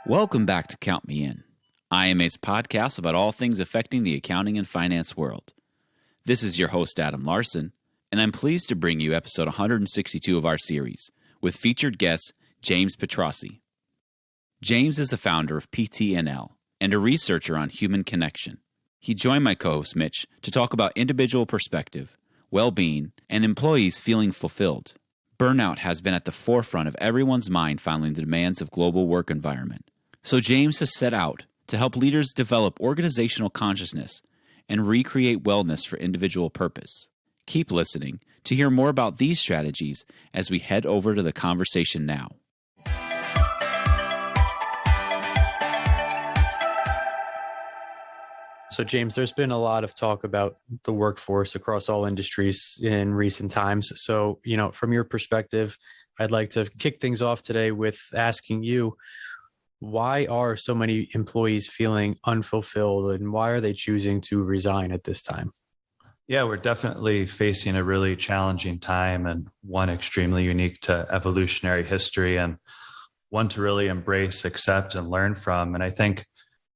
Welcome back to Count Me In, IMA's podcast about all things affecting the accounting and finance world. This is your host, Adam Larson, and I'm pleased to bring you episode 162 of our series with featured guest James Petrossi. James is the founder of PTNL and a researcher on human connection. He joined my co-host Mitch to talk about individual perspective, well-being, and employees feeling fulfilled. Burnout has been at the forefront of everyone's mind following the demands of global work environment. So James has set out to help leaders develop organizational consciousness and recreate wellness for individual purpose. Keep listening to hear more about these strategies as we head over to the conversation now. So, James, there's been a lot of talk about the workforce across all industries in recent times. So, from your perspective, I'd like to kick things off today with asking you, why are so many employees feeling unfulfilled and why are they choosing to resign at this time? Yeah, we're definitely facing a really challenging time and one extremely unique to evolutionary history and one to really embrace, accept, and learn from. And I think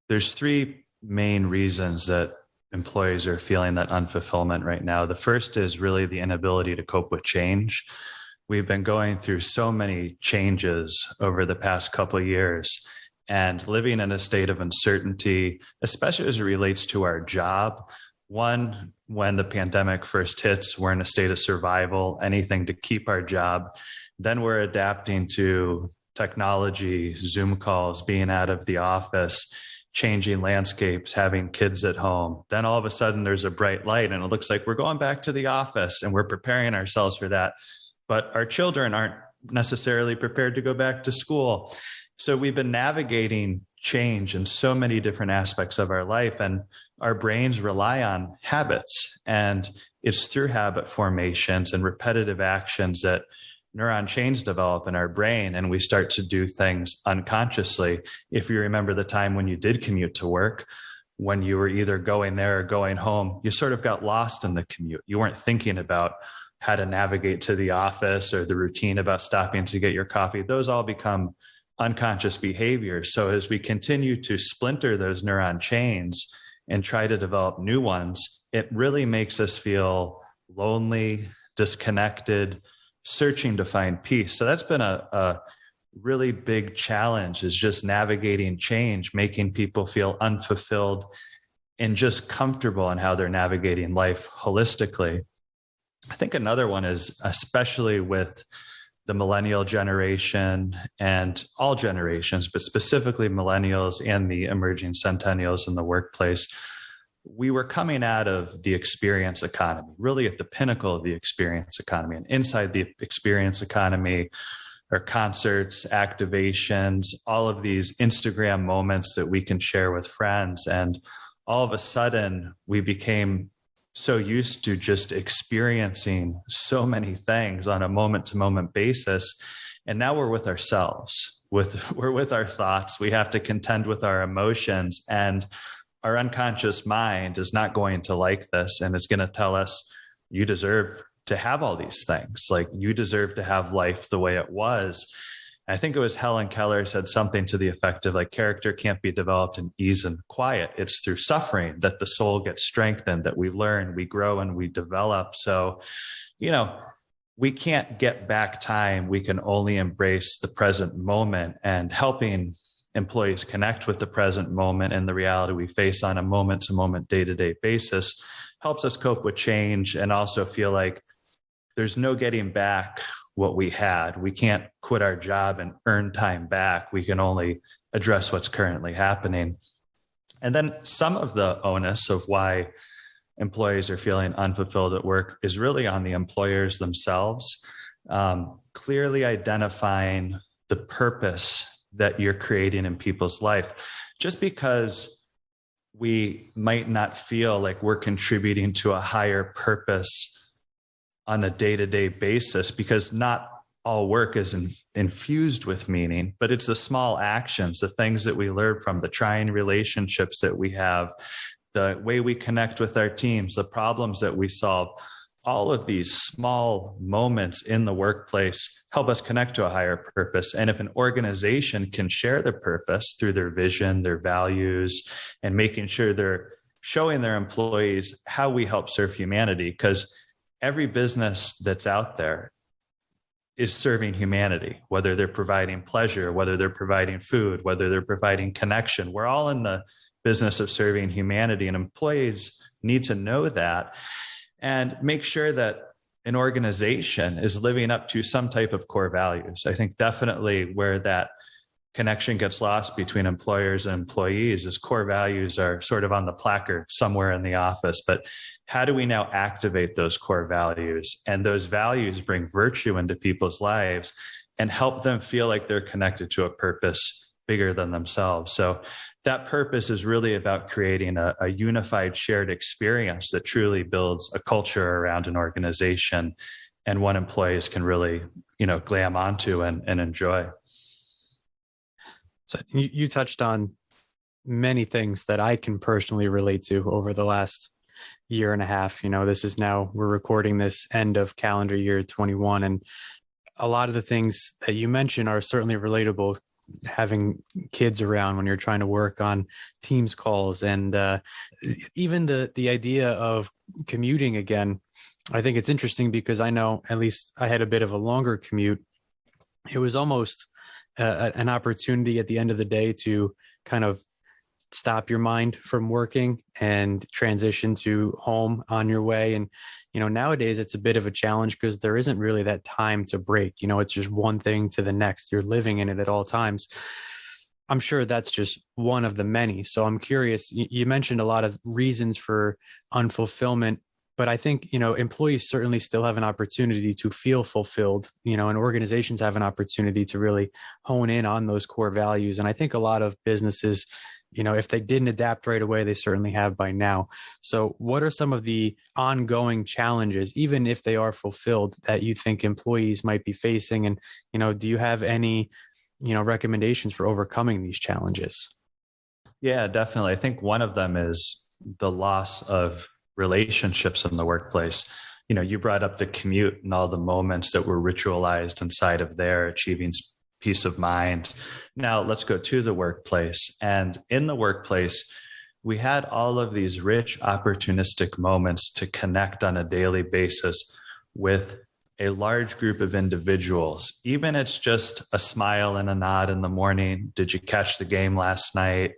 there's three main reasons that employees are feeling that unfulfillment right now. The first is really the inability to cope with change. We've been going through so many changes over the past couple of years and living in a state of uncertainty, especially as it relates to our job. One, when the pandemic first hits, we're in a state of survival, anything to keep our job. Then we're adapting to technology, Zoom calls, being out of the office, changing landscapes, having kids at home. Then all of a sudden there's a bright light and it looks like we're going back to the office and we're preparing ourselves for that. But our children aren't necessarily prepared to go back to school. So we've been navigating change in so many different aspects of our life, and our brains rely on habits. And it's through habit formations and repetitive actions that neuron chains develop in our brain, and we start to do things unconsciously. If you remember the time when you did commute to work, when you were either going there or going home, you sort of got lost in the commute. You weren't thinking about how to navigate to the office or the routine about stopping to get your coffee. Those all become unconscious behaviors. So as we continue to splinter those neuron chains and try to develop new ones, it really makes us feel lonely, disconnected, searching to find peace. So that's been a really big challenge, is just navigating change, making people feel unfulfilled and just comfortable in how they're navigating life holistically. I think another one is, especially with the millennial generation and all generations, but specifically millennials and the emerging centennials in the workplace, we were coming out of the experience economy, really at the pinnacle of the experience economy. And inside the experience economy are concerts, activations, all of these Instagram moments that we can share with friends. And all of a sudden, we became so used to just experiencing so many things on a moment-to-moment basis. And now we're with ourselves, we're with our thoughts. We have to contend with our emotions, and our unconscious mind is not going to like this. And it's going to tell us, you deserve to have all these things. Like, you deserve to have life the way it was. I think it was Helen Keller said something to the effect of, like, character can't be developed in ease and quiet. It's through suffering that the soul gets strengthened, that we learn, we grow, and we develop. So, we can't get back time. We can only embrace the present moment, and helping employees connect with the present moment and the reality we face on a moment-to-moment, day-to-day basis helps us cope with change and also feel like there's no getting back what we had. We can't quit our job and earn time back. We can only address what's currently happening. And then some of the onus of why employees are feeling unfulfilled at work is really on the employers themselves. Clearly identifying the purpose that you're creating in people's life. Just because we might not feel like we're contributing to a higher purpose on a day-to-day basis, because not all work is infused with meaning, but it's the small actions, the things that we learn from, the trying relationships that we have, the way we connect with our teams, the problems that we solve. all of these small moments in the workplace help us connect to a higher purpose. And if an organization can share the purpose through their vision, their values, and making sure they're showing their employees how we help serve humanity, because every business that's out there is serving humanity, whether they're providing pleasure, whether they're providing food, whether they're providing connection. We're all in the business of serving humanity, and employees need to know that and make sure that an organization is living up to some type of core values. I think definitely where that connection gets lost between employers and employees is core values are sort of on the placard somewhere in the office. But how do we now activate those core values? And those values bring virtue into people's lives and help them feel like they're connected to a purpose bigger than themselves. So that purpose is really about creating a unified shared experience that truly builds a culture around an organization and one employees can really, glam onto and enjoy. So you touched on many things that I can personally relate to over the last year and a half. We're recording this end of calendar year 21. And a lot of the things that you mentioned are certainly relatable, having kids around when you're trying to work on Teams calls, and even the idea of commuting again. I think it's interesting because I know, at least I had a bit of a longer commute. It was almost an opportunity at the end of the day to kind of stop your mind from working and transition to home on your way. And, nowadays it's a bit of a challenge because there isn't really that time to break. It's just one thing to the next. You're living in it at all times. I'm sure that's just one of the many. So I'm curious, you mentioned a lot of reasons for unfulfillment, but I think, employees certainly still have an opportunity to feel fulfilled, and organizations have an opportunity to really hone in on those core values. And I think a lot of businesses, if they didn't adapt right away, they certainly have by now. So what are some of the ongoing challenges, even if they are fulfilled, that you think employees might be facing? And, do you have any, recommendations for overcoming these challenges? Yeah, definitely. I think one of them is the loss of relationships in the workplace. You brought up the commute and all the moments that were ritualized inside of there, achieving peace of mind. Now let's go to the workplace. And in the workplace, we had all of these rich, opportunistic moments to connect on a daily basis with a large group of individuals. Even it's just a smile and a nod in the morning. Did you catch the game last night?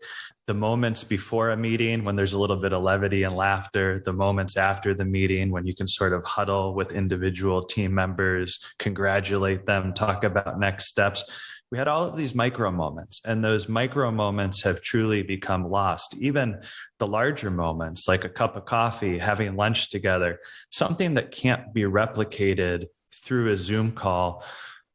The moments before a meeting when there's a little bit of levity and laughter, the moments after the meeting when you can sort of huddle with individual team members, congratulate them, talk about next steps. We had all of these micro moments, and those micro moments have truly become lost. Even the larger moments, like a cup of coffee, having lunch together, something that can't be replicated through a Zoom call.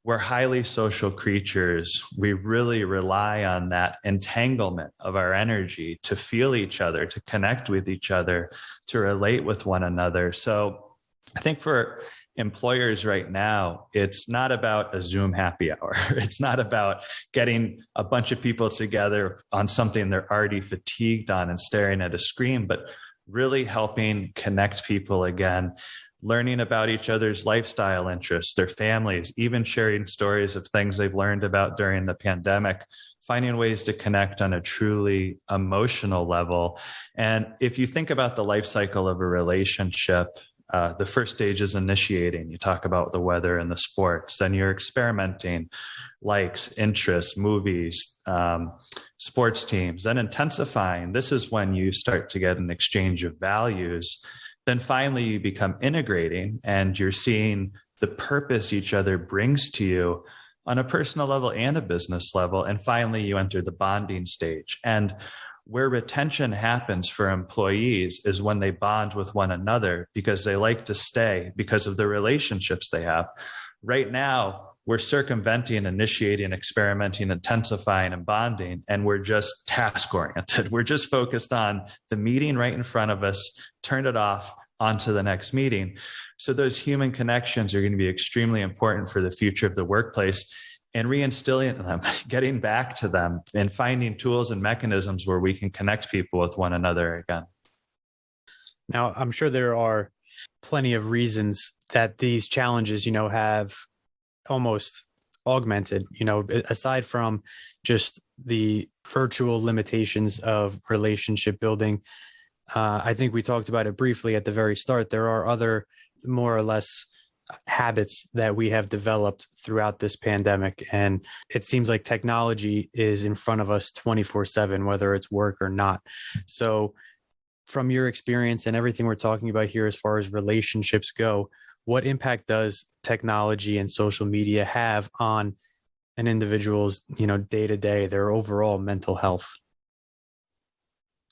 We're highly social creatures. We really rely on that entanglement of our energy to feel each other, to connect with each other, to relate with one another. So I think for employers right now, it's not about a Zoom happy hour. It's not about getting a bunch of people together on something they're already fatigued on and staring at a screen, but really helping connect people again, learning about each other's lifestyle interests, their families, even sharing stories of things they've learned about during the pandemic, finding ways to connect on a truly emotional level. And if you think about the life cycle of a relationship, the first stage is initiating. You talk about the weather and the sports, then you're experimenting, likes, interests, movies, sports teams, then intensifying. This is when you start to get an exchange of values. Then finally you become integrating and you're seeing the purpose each other brings to you on a personal level and a business level. And finally you enter the bonding stage. And where retention happens for employees is when they bond with one another because they like to stay because of the relationships they have. Right now, we're circumventing, initiating, experimenting, intensifying, and bonding, and we're just task oriented. We're just focused on the meeting right in front of us, turn it off, on to the next meeting. So those human connections are going to be extremely important for the future of the workplace, and reinstilling them, getting back to them, and finding tools and mechanisms where we can connect people with one another again. Now, I'm sure there are plenty of reasons that these challenges, have almost augmented, aside from just the virtual limitations of relationship building. I think we talked about it briefly at the very start. There are other more or less habits that we have developed throughout this pandemic. And it seems like technology is in front of us 24/7, whether it's work or not. So from your experience and everything we're talking about here, as far as relationships go, what impact does technology and social media have on an individual's, day to day, their overall mental health?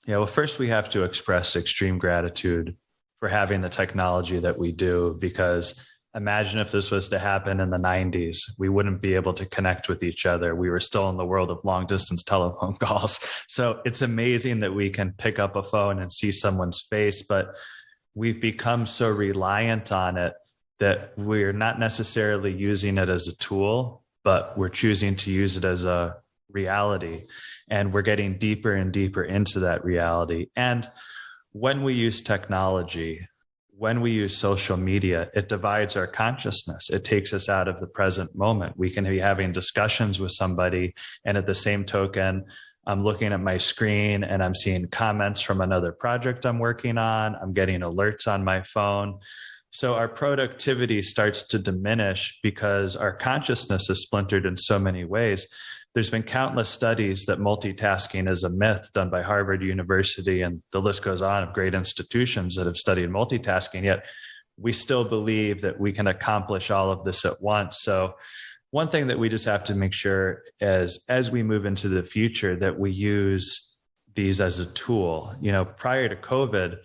Yeah, well, first we have to express extreme gratitude for having the technology that we do, because imagine if this was to happen in the 90s, we wouldn't be able to connect with each other. We were still in the world of long distance telephone calls. So it's amazing that we can pick up a phone and see someone's face, but we've become so reliant on it that we're not necessarily using it as a tool, but we're choosing to use it as a reality. And we're getting deeper and deeper into that reality. And when we use technology, when we use social media, it divides our consciousness. It takes us out of the present moment. We can be having discussions with somebody, and at the same token, I'm looking at my screen and I'm seeing comments from another project I'm working on. I'm getting alerts on my phone. So our productivity starts to diminish because our consciousness is splintered in so many ways. There's been countless studies that multitasking is a myth done by Harvard University, and the list goes on of great institutions that have studied multitasking, yet we still believe that we can accomplish all of this at once. So one thing that we just have to make sure is, as we move into the future, that we use these as a tool. Prior to COVID,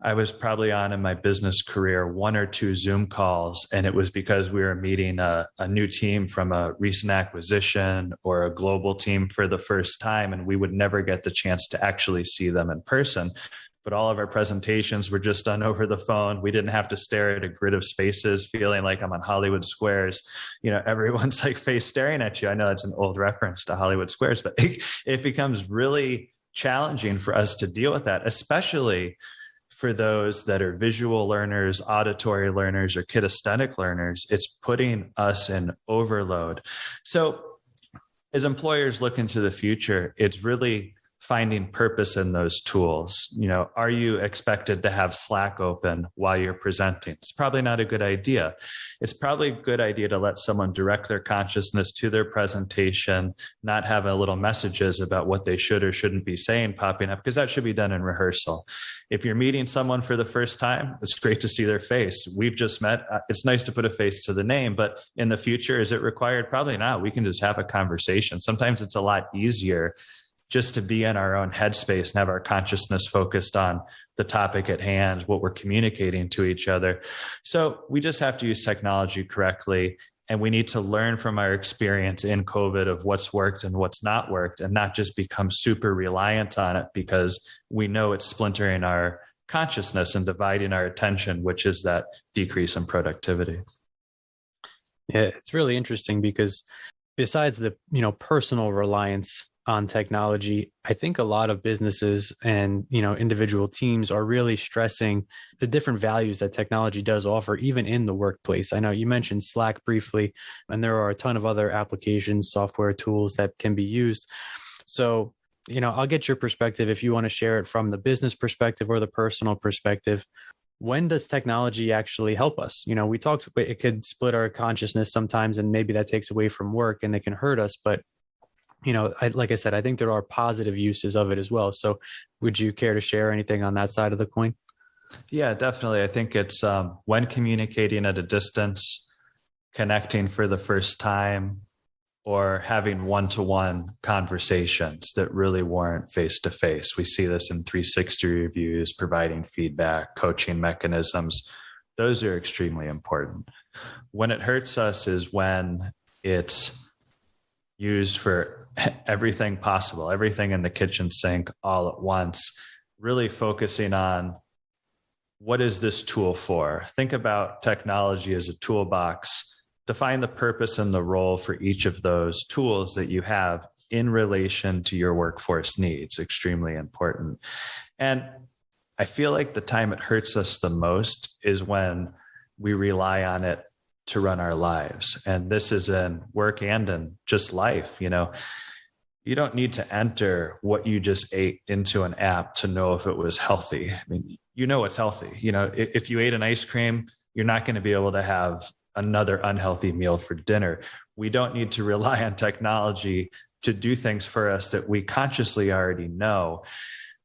I was probably on in my business career 1 or 2 Zoom calls, and it was because we were meeting a new team from a recent acquisition or a global team for the first time, and we would never get the chance to actually see them in person. But all of our presentations were just done over the phone. We didn't have to stare at a grid of spaces, feeling like I'm on Hollywood Squares. Everyone's like face staring at you. I know that's an old reference to Hollywood Squares, but it becomes really challenging for us to deal with that, especially for those that are visual learners, auditory learners, or kinesthetic learners. It's putting us in overload. So as employers look into the future, it's really finding purpose in those tools. Are you expected to have Slack open while you're presenting? It's probably not a good idea. It's probably a good idea to let someone direct their consciousness to their presentation, not have a little messages about what they should or shouldn't be saying popping up, because that should be done in rehearsal. If you're meeting someone for the first time, it's great to see their face. We've just met. It's nice to put a face to the name, but in the future, is it required? Probably not. We can just have a conversation. Sometimes it's a lot easier just to be in our own headspace and have our consciousness focused on the topic at hand, what we're communicating to each other. So we just have to use technology correctly. And we need to learn from our experience in COVID of what's worked and what's not worked, and not just become super reliant on it because we know it's splintering our consciousness and dividing our attention, which is that decrease in productivity. Yeah, it's really interesting because besides the, personal reliance on technology, I think a lot of businesses and, individual teams are really stressing the different values that technology does offer, even in the workplace. I know you mentioned Slack briefly, and there are a ton of other applications, software tools that can be used. So, I'll get your perspective if you want to share it from the business perspective or the personal perspective. When does technology actually help us? We talked, it could split our consciousness sometimes, and maybe that takes away from work and it can hurt us. But like I said, I think there are positive uses of it as well. So would you care to share anything on that side of the coin? Yeah, definitely. I think it's when communicating at a distance, connecting for the first time, or having one-to-one conversations that really warrant face-to-face. We see this in 360 reviews, providing feedback, coaching mechanisms. Those are extremely important. When it hurts us is when it's used for everything possible, everything in the kitchen sink all at once, really focusing on what is this tool for? Think about technology as a toolbox. Define the purpose and the role for each of those tools that you have in relation to your workforce needs. Extremely important. And I feel like the time it hurts us the most is when we rely on it to run our lives. And this is in work and in just life. You don't need to enter what you just ate into an app to know if it was healthy. I mean, it's healthy. If you ate an ice cream, you're not going to be able to have another unhealthy meal for dinner. We don't need to rely on technology to do things for us that we consciously already know.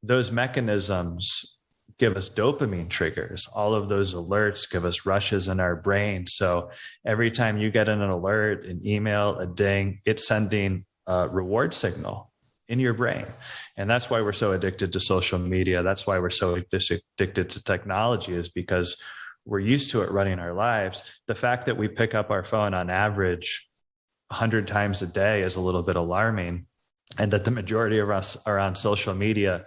Those mechanisms give us dopamine triggers. All of those alerts give us rushes in our brain. So every time you get an alert, an email, a ding, it's sending a reward signal in your brain. And that's why we're so addicted to social media. That's why we're so addicted to technology, is because we're used to it running our lives. The fact that we pick up our phone on average 100 times a day is a little bit alarming. And that the majority of us are on social media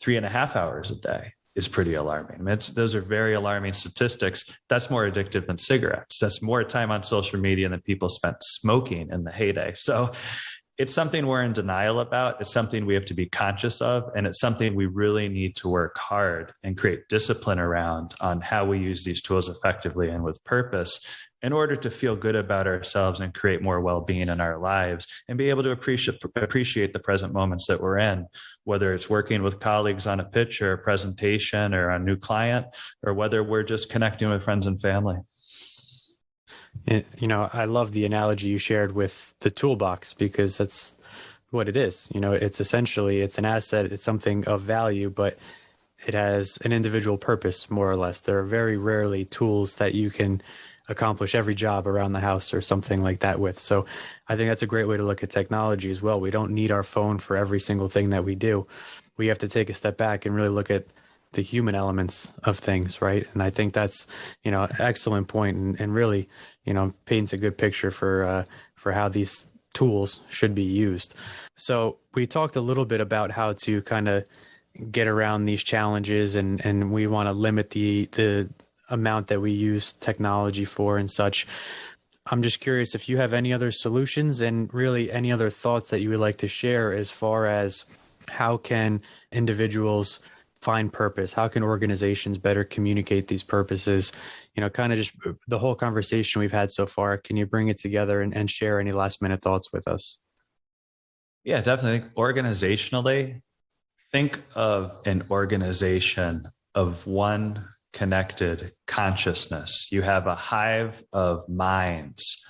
3.5 hours a day is pretty alarming. I mean, those are very alarming statistics. That's more addictive than cigarettes. That's more time on social media than people spent smoking in the heyday. So it's something we're in denial about. It's something we have to be conscious of. And it's something we really need to work hard and create discipline around on how we use these tools effectively and with purpose in order to feel good about ourselves and create more well-being in our lives and be able to appreciate the present moments that we're in, whether it's working with colleagues on a pitch or a presentation or a new client, or whether we're just connecting with friends and family. I love the analogy you shared with the toolbox, because that's what it is. It's an asset, it's something of value, but it has an individual purpose, more or less. There are very rarely tools that you can accomplish every job around the house or something like that with. So I think that's a great way to look at technology as well. We don't need our phone for every single thing that we do. We have to take a step back and really look at the human elements of things, right? And I think that's, an excellent point, and really, paints a good picture for how these tools should be used. So we talked a little bit about how to kind of get around these challenges, and we want to limit the amount that we use technology for and such. I'm just curious if you have any other solutions and really any other thoughts that you would like to share as far as how can individuals find purpose? How can organizations better communicate these purposes? Kind of just the whole conversation we've had so far. Can you bring it together and share any last minute thoughts with us? Yeah, definitely. Organizationally, think of an organization of one connected consciousness. You have a hive of minds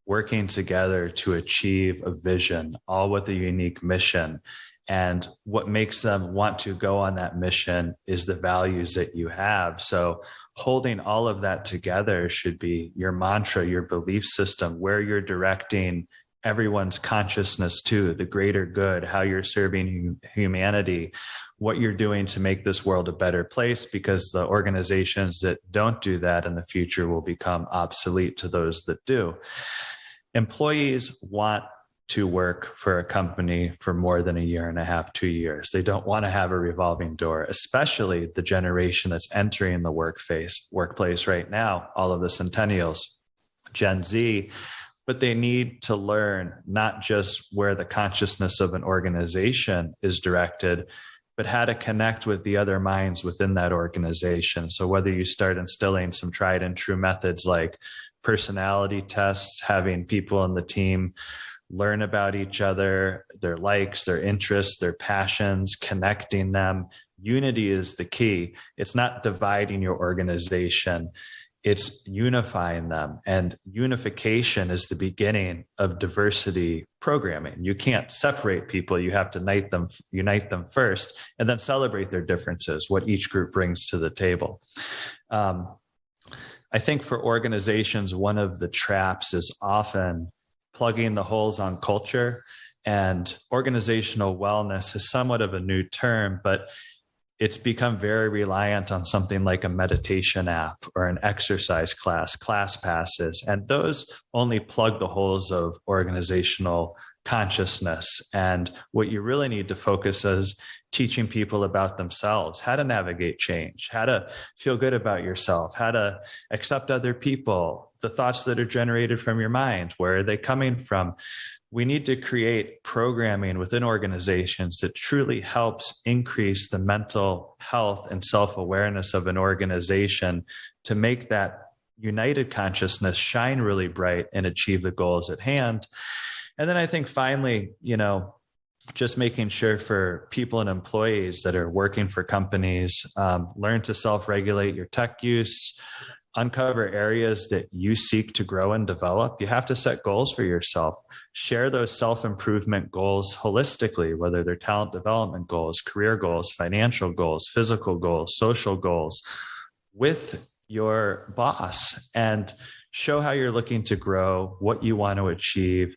working together to achieve a vision, all with a unique mission. And what makes them want to go on that mission is the values that you have. So holding all of that together should be your mantra, your belief system, where you're directing everyone's consciousness to, the greater good, how you're serving humanity, what you're doing to make this world a better place, because the organizations that don't do that in the future will become obsolete to those that do. Employees want to work for a company for more than 1.5 years, 2 years. They don't want to have a revolving door, especially the generation that's entering the workplace right now, all of the centennials, Gen Z. But they need to learn not just where the consciousness of an organization is directed, but how to connect with the other minds within that organization. So whether you start instilling some tried and true methods like personality tests, having people in the team learn about each other, their likes, their interests, their passions, connecting them. Unity is the key. It's not dividing your organization. It's unifying them. And unification is the beginning of diversity programming. You can't separate people. You have to unite them first, and then celebrate their differences, what each group brings to the table. I think for organizations, one of the traps is often plugging the holes on culture. And organizational wellness is somewhat of a new term, but it's become very reliant on something like a meditation app or an exercise class passes. And those only plug the holes of organizational consciousness. And what you really need to focus is teaching people about themselves, how to navigate change, how to feel good about yourself, how to accept other people, the thoughts that are generated from your mind, where are they coming from? We need to create programming within organizations that truly helps increase the mental health and self-awareness of an organization to make that united consciousness shine really bright and achieve the goals at hand. And then I think finally, just making sure for people and employees that are working for companies, learn to self-regulate your tech use, uncover areas that you seek to grow and develop. You have to set goals for yourself. Share those self-improvement goals holistically, whether they're talent development goals, career goals, financial goals, physical goals, social goals, with your boss, and show how you're looking to grow, what you want to achieve,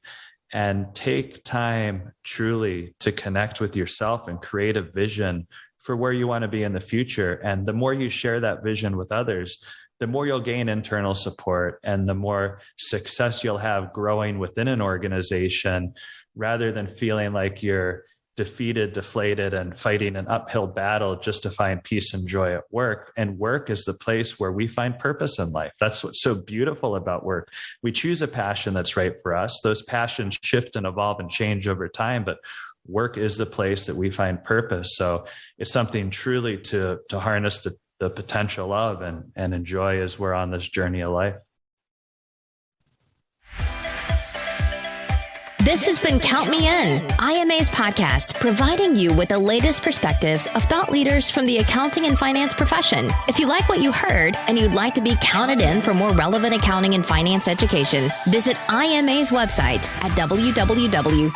and take time truly to connect with yourself and create a vision for where you want to be in the future. And the more you share that vision with others, the more you'll gain internal support and the more success you'll have growing within an organization, rather than feeling like you're defeated, deflated, and fighting an uphill battle just to find peace and joy at work. And work is the place where we find purpose in life. That's what's so beautiful about work. We choose a passion that's right for us. Those passions shift and evolve and change over time, but work is the place that we find purpose. So it's something truly to harness the potential of and enjoy as we're on this journey of life. This has been Count Me In, IMA's podcast, providing you with the latest perspectives of thought leaders from the accounting and finance profession. If you like what you heard and you'd like to be counted in for more relevant accounting and finance education, visit IMA's website at www.imanet.org.